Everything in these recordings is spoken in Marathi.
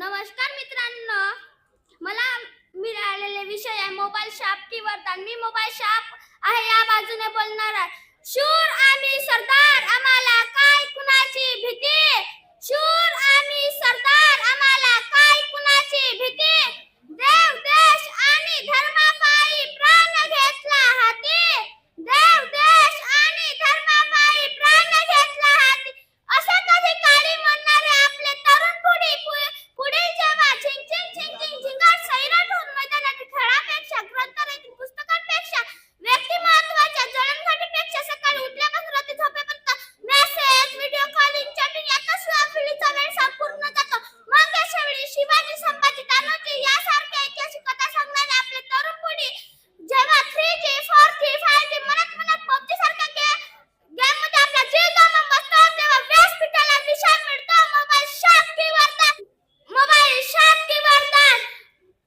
नमस्कार मित्रांनो, मला मिळालेले विषय आहे मोबाईल शाप की वरदान. मी मोबाईल शाप आहे या बाजूने बोलणार आहे. शूर आम्ही सरदार, आम्हाला काय कुणाची भीती. शूर आम्ही सरदार, आम्हाला काय कुणाची भीती. देव देश आणि धर्मापायी प्राण घेतला हाती. देव देश आणि धर्मापायी प्राण घेतला हाती. असे कधी काळी म्हणणारे आपले तरुण पुढे जेव्हा झिंग झिंग झिंग झिंग झिंगाट सैराट होऊन मैदानातील खेळापेक्षा, ग्रंथालयातील पुस्तकांपेक्षा, व्यक्तिमत्वाच्या जळणघाटीपेक्षा सकाळी उठल्यापासून रात्री झोपेपर्यंत मेसेज, व्हिडिओ कॉलिंग, चॅटिंग यातच पिढीचा वेळ संपूर्ण जातो. मग अशा वेळी शिवाजी, संभाजी, तानाजी यासारख्या ऐतिहासिक कथा सांगणारे आपले तरुण पिढी जेव्हा 3G, 4G, 5G म्हणत PUBG सारख्या गेम मध्ये आपला जीव गमावून बसतो, तेव्हा व्यासपीठाला दिशा मिळतो मोबाईल शाप की वरदान. मोबाईल शाप की वरदान.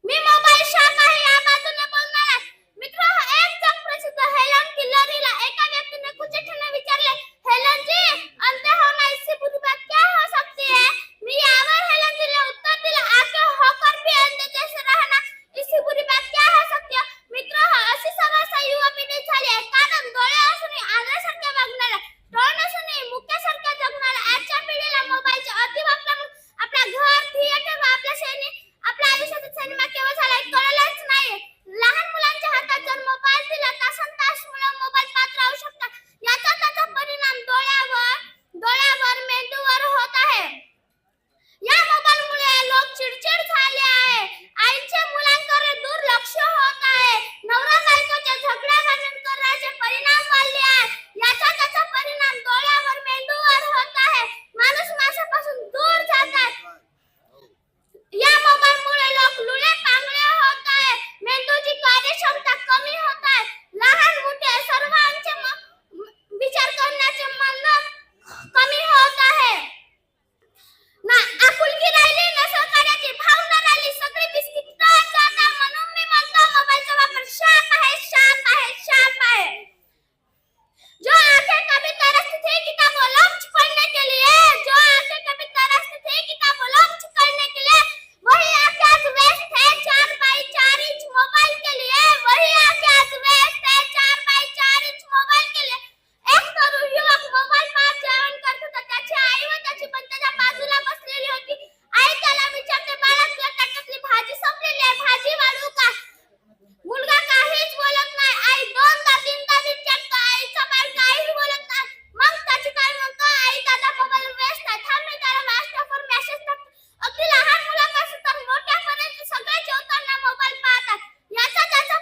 मी मोबाईल शाप आहे या बाजूने बोलणार आहे. मित्र, एक जगप्रसिद्ध हेलन किलरीला एका व्यक्तीने कुछ ठेने विचारले, हेलन जी, अंधे होना इससे बुरी बात क्या हो सकती है. मी यावर हेलन जी ने उत्तर दिला, आंखें होकर भी अंधे जैसे रहना इससे बुरी बात क्या हो सकती है. मित्र, अशी समस्या युवा पिढी झाली आहे. कारण डोळे असूनही आंधळ्यासारखे वागणाऱ्या, डोळे नसूनही मुक्यासारखे जगणाऱ्या आजच्या पिढीला मोबाईलच्या अतिवापरामुळे आपला घर, थिएटर व आपल्या आयुष्याचा सिनेमा केवळ झाला हे कळलंच नाही. लहान मुलांच्या हातात जर मोबाईल दिला तासनतास मुलं मोबाईल पाहत राहू शकतात. त्याचा परिणाम डोळ्यावर मेंदूवर होत आहे. या मोबाईलमुळे लोक चिडचिड झाले आहे. आईचे मुलांकडे दुर्लक्ष होत आहे. नवरा बायकोच्या झगडा भांडणाचे परिणाम वाढले आहे. त्याचा परिणाम डोळ्यावर, मेंदूवर होत आहे. माणूस माणसापासून दूर जात आहे. या मोबाईलमुळे लोक लुळे पांगळे होत आहे. मेंदूची कार्यक्षमता कमी होत आहे. लहान मोठे सर्वांचे विचार करण्याचे मन कमी होत आहे. ना आपुलकी राहिली, ना सहकार्याची भावना राहिली. सगळे बिस्किटात जातात. म्हणून मी म्हणतो मोबाईलचा वापर शाप आहे, शाप आहे, शाप आहे. जो आंखें कभी तरसती थी किताबों लम्च पढ़ने के लिए, जो आंखें कभी तरसती थी किताबों लम्च करने के लिए, वही आंखें आज व्यस्त है 4x4 इंच मोबाइल के लिए. वही आंखें आज व्यस्त है 4x4 इंच मोबाइल के लिए. एक तरुण युवक मोबाईल पाहत जेवण करत होता. त्याची आई व त्याची बहीण त्याच्या बाजूला बसलेली होती. आई त्याला विचारते, बाळा, तुझ्या ताटातली भाजी संपलेली आहे, भाजी वाढवू का. मुलगा काहीच बोलत नाही. आई दोनदा तीनदा विचारतो, आईचा बाळ काहीच बोलत नाही. मग त्याची काय म्हणतो, आई दादा मोबाईल व्यस्त आहे, थांब मी त्याला व्हॉट्सअपवर मेसेज टाकतो. अगदी लहान मुलापासून तर मोठ्यापर्यंत सगळे जेवताना मोबाईल पाहतात. याचा त्याचा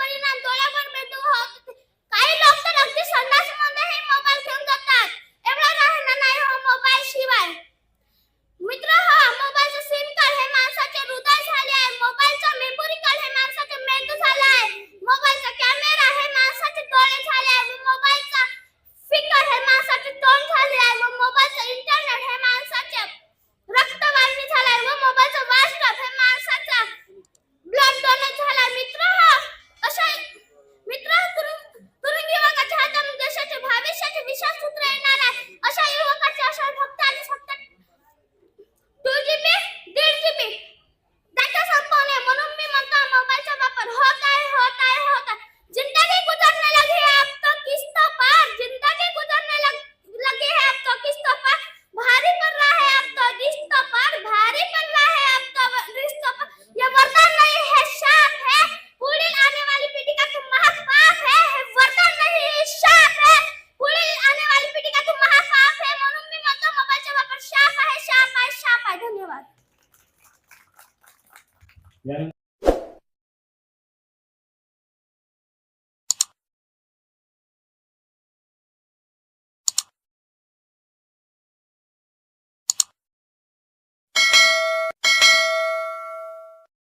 परिणाम डोळ्यावर, मेंदूवर होतो. काही लोक तर अगदी संडासमध्येही मोबाईल घेऊन जातात. एवढं राहणं नाही हो मोबाईल शिवाय. मित्र, मोबाईलचं सिम कार्ड हे माणसाचे हृदय झाले आहे. मोबाईलचा मेमरी कार्ड हे माणसाचे मेंदू झाला आहे. मोबाईलचा कॅमेरा हे माणसाचे डोळे झाले आहे. मोबाईलचा स्पीकर हे माणसाचे तोंड झाले आहे. व मोबाईलचा इंटरनेट हे माणसाचे रक्तवाहिनी झाला आहे. व मोबाईलचा व्हॉट्सअप हे माणसाचा ब्लड डोनर झाला आहे. मित्र, तरुण युवकाच्या हातातून देशाचे भविष्याचे विशाल सूत्र येणार आहे. अशा युवकाचे अशा फक्त आणि फक्त 2GB, 1.5GB डाटा संपवणे. म्हणून मी म्हणतो मोबाईलचा वापर होत आहे. जिंदगी गुजरने लगी है अब तो किस्तों पर. जिंदगी गुजरने लगी है अब तो किस्तों पर. भारी पड़ रहा है अब तो रिश्तों पर. भारी पड़ रहा है अब तो रिश्तों पर. ये वरदान नहीं है, शाप है. पुढील आने वाली पीढ़ी का तुम महापाप है. हे वरदान नाही, हे शाप है. पुढील आने वाली पीढ़ी का तुम महापाप है. म्हणून मी म्हणतो मोबाईलचा वापर शाप आहे, शाप आहे, शाप आहे. धन्यवाद.